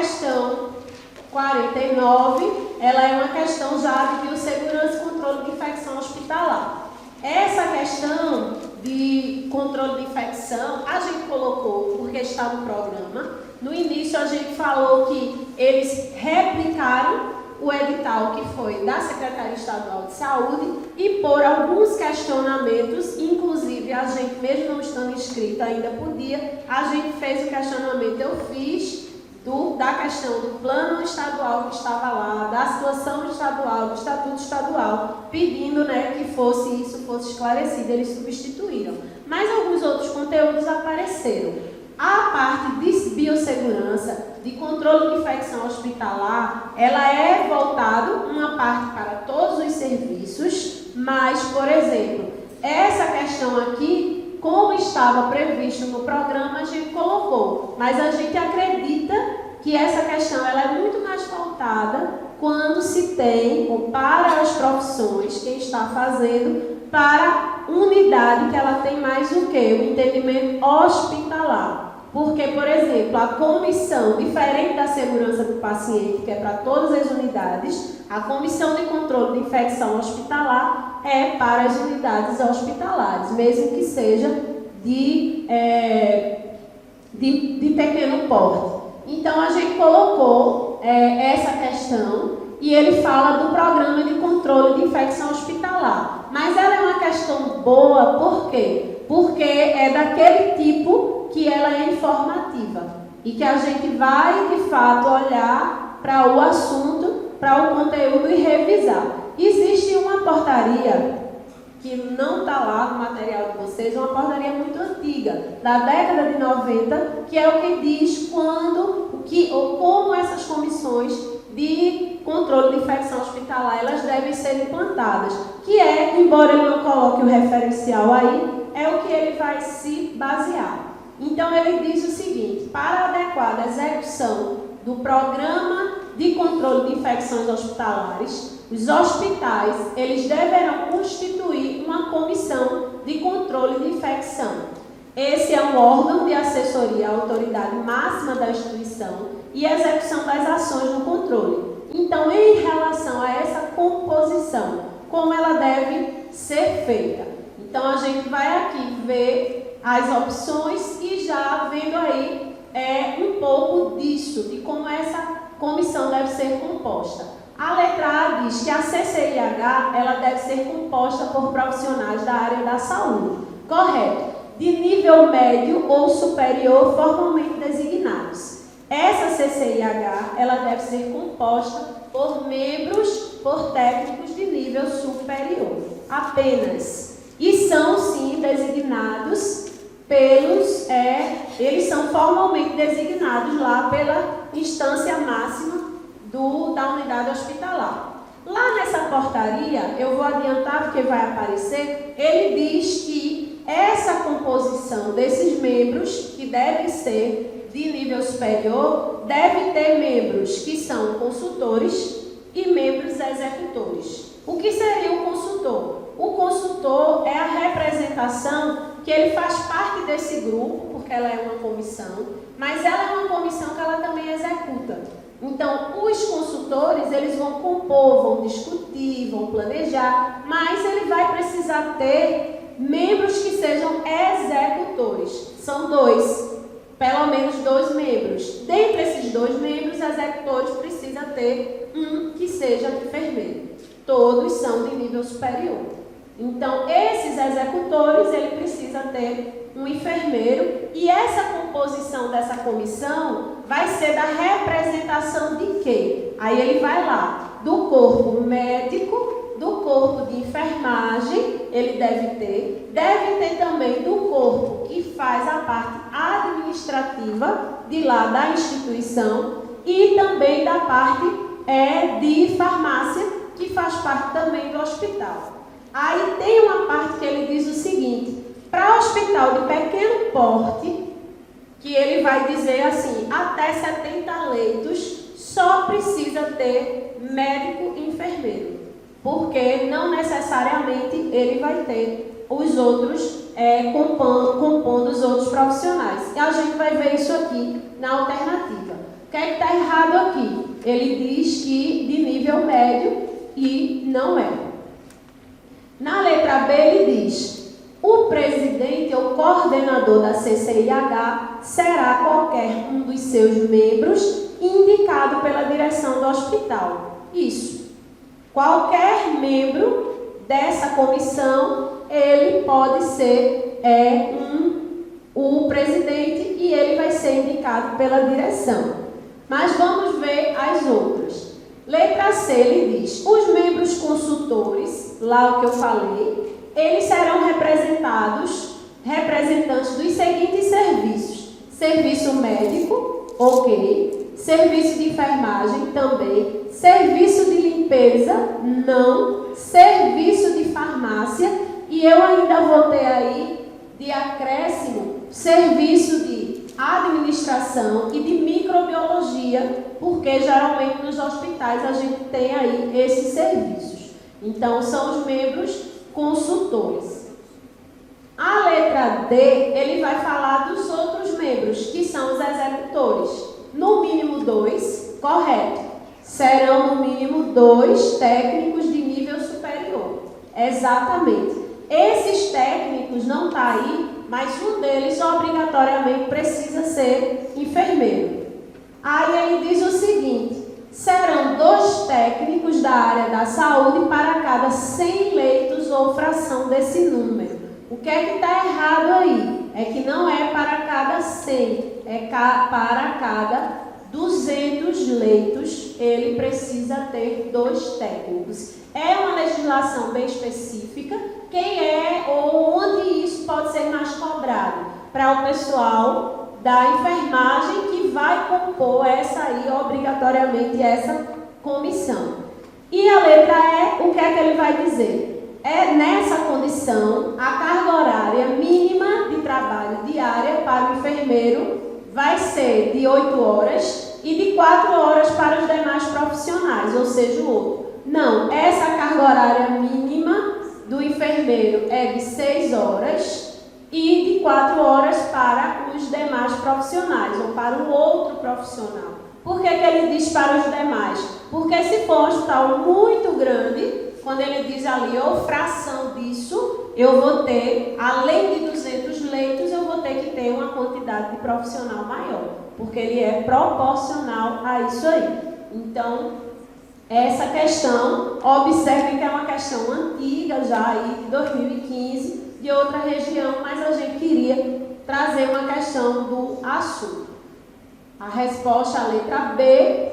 questão 49, ela é uma questão já de biossegurança e controle de infecção hospitalar. Essa questão de controle de infecção, a gente colocou porque está no programa. No início a gente falou que eles replicaram o edital que foi da Secretaria Estadual de Saúde e por alguns questionamentos, inclusive a gente mesmo não estando inscrito ainda podia, a gente fez o questionamento, eu fiz da questão do plano estadual que estava lá, da situação estadual, do estatuto estadual, pedindo, né, que isso fosse esclarecido, eles substituíram. Mas alguns outros conteúdos apareceram. A parte de biossegurança, de controle de infecção hospitalar, ela é voltada uma parte para todos os serviços, mas, por exemplo, essa questão aqui, como estava previsto no programa, a gente colocou, mas a gente acredita que essa questão ela é muito mais voltada quando se tem, ou para as profissões, quem está fazendo, para unidade que ela tem mais o quê? O entendimento hospitalar. Porque, por exemplo, a comissão, diferente da segurança do paciente, que é para todas as unidades, a comissão de controle de infecção hospitalar é para as unidades hospitalares, mesmo que seja de pequeno porte. Então, a gente colocou essa questão e ele fala do programa de controle de infecção hospitalar. Mas ela é uma questão boa, por quê? Porque é daquele tipo que ela é informativa e que a gente vai, de fato, olhar para o assunto, para o conteúdo e revisar. Existe uma portaria que não está lá no material de vocês, uma portaria muito antiga, da década de 90, que é o que diz ou como essas comissões de controle de infecção hospitalar elas devem ser implantadas, que é, embora ele não coloque o referencial aí, é o que ele vai se basear. Então, ele diz o seguinte: para a adequada execução do programa de controle de infecções hospitalares, os hospitais eles deverão constituir uma comissão de controle de infecção. Esse é um órgão de assessoria à autoridade máxima da instituição e execução das ações no controle. Então, em relação a essa composição, como ela deve ser feita? Então, a gente vai aqui ver as opções e já vendo aí um pouco disso, de como essa comissão deve ser composta. A letra A diz que a CCIH ela deve ser composta por profissionais da área da saúde. Correto. De nível médio ou superior formalmente designados. Essa CCIH ela deve ser composta por membros, por técnicos de nível superior. Apenas. E são, sim, designados eles são formalmente designados lá pela instância máxima da unidade hospitalar. Lá nessa portaria, eu vou adiantar porque vai aparecer, ele diz que essa composição desses membros, que devem ser de nível superior, deve ter membros que são consultores e membros executores. O que seria o consultor? O consultor é a representação que ele faz parte desse grupo, porque ela é uma comissão, mas ela é uma comissão que ela também executa. Então, os consultores, eles vão compor, vão discutir, vão planejar, mas ele vai precisar ter membros que sejam executores. São pelo menos 2 membros. Dentre esses 2 membros, executores precisa ter um que seja enfermeiro. Todos são de nível superior. Então, esses executores, ele precisa ter um enfermeiro e essa composição dessa comissão vai ser da representação de quê? Aí ele vai lá, do corpo médico, do corpo de enfermagem, ele deve ter também do corpo que faz a parte administrativa de lá da instituição e também da parte de farmácia, que faz parte também do hospital. Aí tem uma parte que ele diz o seguinte: para hospital de pequeno porte, que ele vai dizer assim, até 70 leitos, só precisa ter médico e enfermeiro, porque não necessariamente ele vai ter os outros compondo os outros profissionais. E a gente vai ver isso aqui na alternativa. que é que está errado aqui? Ele diz que de nível médio e não é. Na letra B ele diz: o presidente ou coordenador da CCIH será qualquer um dos seus membros indicado pela direção do hospital. Isso. Qualquer membro dessa comissão, ele pode ser o presidente e ele vai ser indicado pela direção. Mas vamos ver as outras. Letra C, ele diz: os membros consultores, lá o que eu falei, eles serão representantes dos seguintes serviços: serviço médico, ok, serviço de enfermagem também, serviço de limpeza, não, serviço de farmácia, e eu ainda vou ter aí de acréscimo serviço de administração e de microbiologia, porque geralmente nos hospitais a gente tem aí esses serviços. Então, são os membros consultores. A letra D, ele vai falar dos outros membros, que são os executores. No mínimo 2, correto. Serão no mínimo 2 técnicos de nível superior. Exatamente. Esses técnicos não estão aí, mas um deles obrigatoriamente precisa ser enfermeiro. Aí ele diz o seguinte: serão 2 técnicos da área da saúde para cada 100 leitos ou fração desse número. O que é que está errado aí? É que não é para cada 100, é para cada 200 leitos, ele precisa ter 2 técnicos. É uma legislação bem específica. Quem é ou onde isso pode ser mais cobrado? Para o pessoal da enfermagem que vai compor essa aí, obrigatoriamente, essa comissão. E a letra E, o que é que ele vai dizer? É nessa condição, a carga horária mínima de trabalho diária para o enfermeiro vai ser de 8 horas e de 4 horas para os demais profissionais, ou seja, o outro. Não, essa carga horária mínima do enfermeiro é de 6 horas e de 4 horas para os demais profissionais, ou para o outro profissional. Por que que ele diz para os demais? Porque se for um hospital muito grande, quando ele diz ali, ou fração disso, eu vou ter, além de 200 leitos, eu vou ter que ter uma quantidade de profissional maior, porque ele é proporcional a isso aí. Então, essa questão, observe que é uma questão antiga, já aí de 2015, de outra região, mas a gente queria trazer uma questão do assunto. A resposta, a letra B,